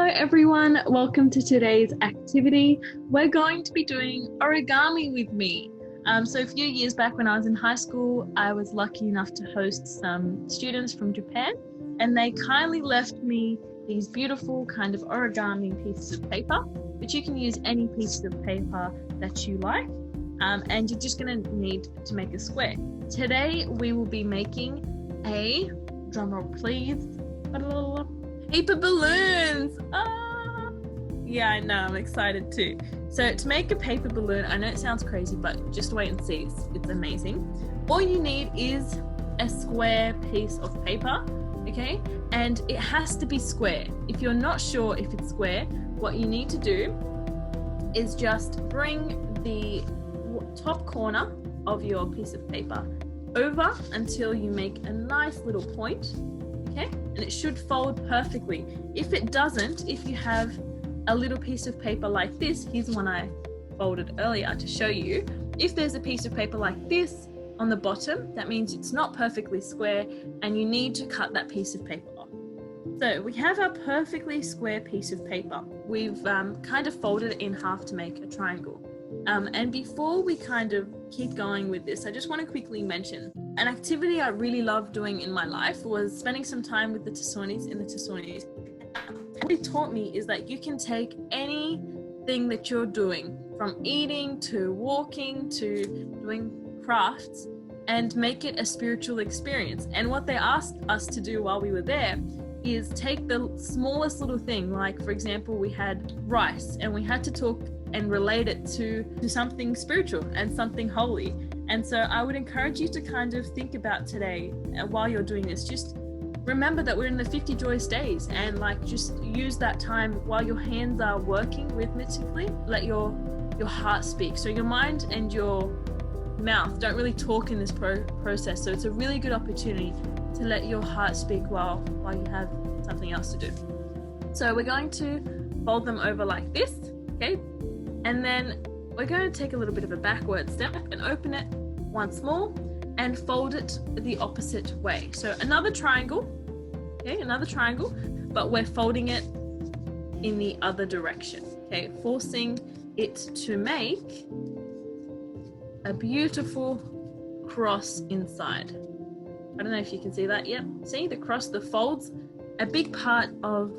everyone, welcome to today's activity. We're going to be doing origami with me. So a few years back when I was in high school, I was lucky enough to host some students from Japan, and they kindly left me these beautiful kind of origami pieces of paper, but you can use any piece of paper that you like, and you're just going to need to make a square. Today we will be making a, drumroll please, paper balloons. Yeah, I know, I'm excited too. So to make a paper balloon, I know it sounds crazy, but just wait and see, it's amazing. All you need is a square piece of paper, okay? And it has to be square. If you're not sure if it's square, what you need to do is just bring the top corner of your piece of paper over until you make a nice little point, okay? And it should fold perfectly. If it doesn't, if you have a little piece of paper like this, here's one I folded earlier to show you. If there's a piece of paper like this on the bottom, that means it's not perfectly square and you need to cut that piece of paper off. So we have our perfectly square piece of paper. We've kind of folded it in half to make a triangle. And before we kind of keep going with this, I just want to quickly mention an activity I really loved doing in my life was spending some time with the Tassonis in the Tassonis. What it taught me is that you can take anything that you're doing, from eating to walking to doing crafts, and make it a spiritual experience. And what they asked us to do while we were there is take the smallest little thing, like for example, we had rice and we had to talk and relate it to something spiritual and something holy. And so I would encourage you to kind of think about today while you're doing this, just remember that we're in the 50 joyous days, and like just use that time while your hands are working rhythmically, let your heart speak. So your mind and your mouth don't really talk in this process, so it's a really good opportunity to let your heart speak while you have something else to do. So we're going to fold them over like this, okay? And then we're going to take a little bit of a backward step and open it once more and fold it the opposite way. So another triangle, okay, another triangle, but we're folding it in the other direction, okay, forcing it to make a beautiful cross inside. I don't know if you can see that. Yep, see the cross, the folds. A big part of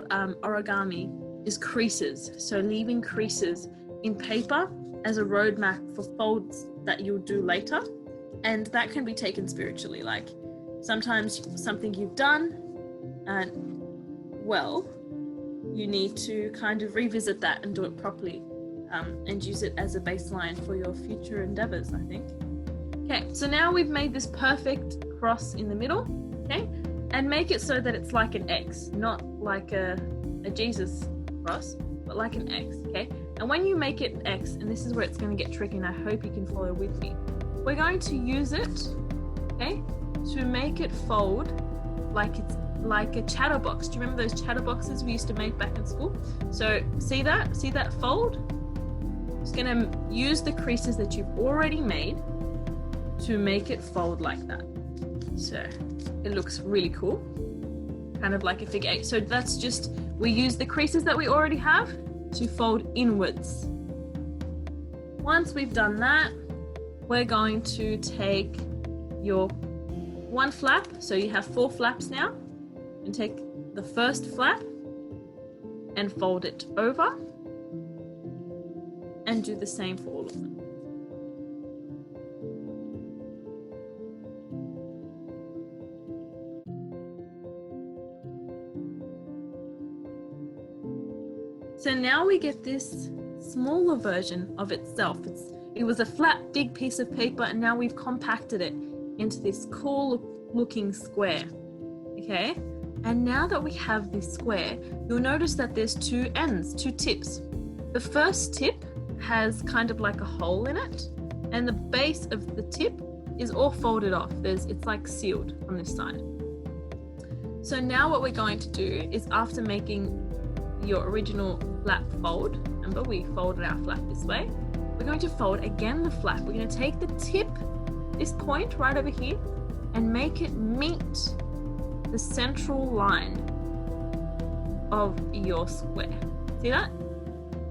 origami is creases, so leaving creases in paper as a roadmap for folds that you'll do later. And that can be taken spiritually, like sometimes something you've done well, you need to kind of revisit that and do it properly, and use it as a baseline for your future endeavors, I think. Okay, so now we've made this perfect cross in the middle, okay? And make it so that it's like an X, not like a Jesus cross, but like an X, okay? And when you make it an X, and this is where it's going to get tricky, and I hope you can follow with me, we're going to use it, okay, to make it fold like it's like a chatterbox. Do you remember those chatterboxes we used to make back in school? So see that fold? Just going to use the creases that you've already made to make it fold like that. So it looks really cool, kind of like a figure eight. So that's just, we use the creases that we already have to fold inwards. Once we've done that, we're going to take your one flap, so you have 4 flaps now, and take the first flap and fold it over and do the same for all of them. So now we get this smaller version of itself. It was a flat, big piece of paper, and now we've compacted it into this cool looking square, okay? And now that we have this square, you'll notice that there's 2 ends, 2 tips. The first tip has kind of like a hole in it, and the base of the tip is all folded off. It's like sealed on this side. So now what we're going to do is, after making your original flap fold, remember we folded our flap this way, we're going to fold again the flap. We're going to take the tip, this point right over here, and make it meet the central line. of your square. See that?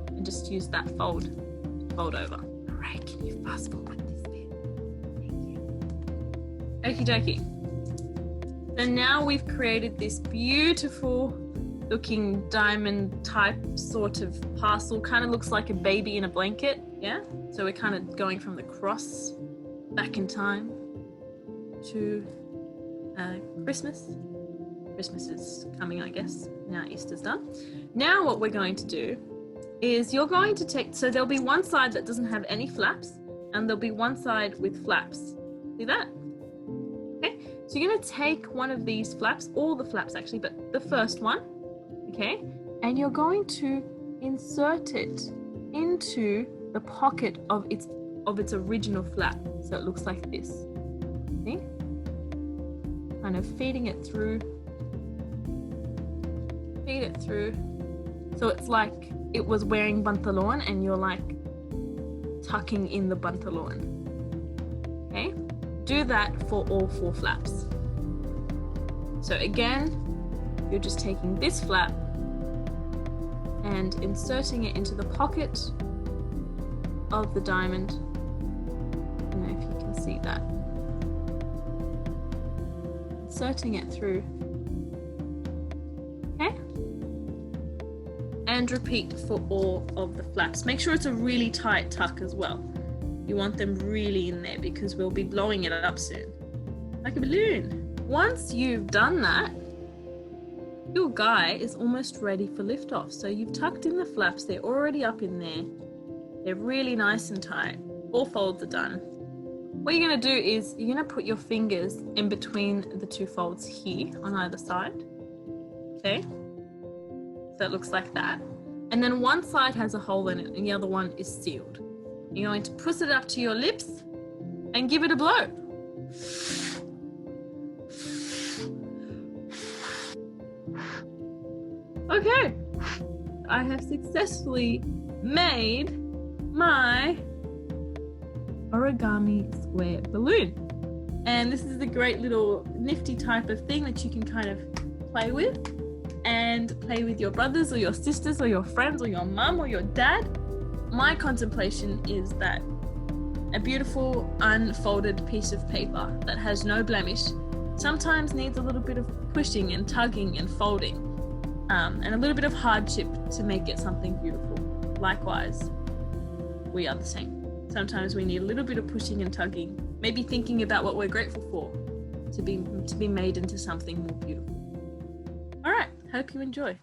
And just use that fold over. Great, can you fast forward this bit? Thank you. Okie dokie. So now we've created this beautiful looking diamond type sort of parcel. Kind of looks like a baby in a blanket, yeah? So we're kind of going from the cross back in time to Christmas. Christmas is coming, I guess. Now Easter's done. Now what we're going to do is you're going to take, so there'll be one side that doesn't have any flaps and there'll be one side with flaps. See that? Okay, so you're going to take one of these flaps, all the flaps actually, but the first one, okay, and you're going to insert it into the pocket of its original flap. So it looks like this. See? Kind of feeding it through. Feed it through. So it's like it was wearing pantalon and you're like tucking in the pantalon. Okay? Do that for all 4 flaps. So again, you're just taking this flap and inserting it into the pocket of the diamond. I don't know if you can see that. Inserting it through. Okay? And repeat for all of the flaps. Make sure it's a really tight tuck as well. You want them really in there because we'll be blowing it up soon. Like a balloon. Once you've done that, your guy is almost ready for liftoff. So you've tucked in the flaps, they're already up in there. They're really nice and tight. All folds are done. What you're gonna do is you're gonna put your fingers in between the 2 folds here on either side. Okay? So it looks like that. And then one side has a hole in it and the other one is sealed. You're going to push it up to your lips and give it a blow. Okay, I have successfully made my origami square balloon. And this is a great little nifty type of thing that you can kind of play with and play with your brothers or your sisters or your friends or your mum or your dad. My contemplation is that a beautiful unfolded piece of paper that has no blemish sometimes needs a little bit of pushing and tugging and folding, and a little bit of hardship to make it something beautiful. Likewise, we are the same. Sometimes we need a little bit of pushing and tugging, maybe thinking about what we're grateful for to be made into something more beautiful. All right, hope you enjoy.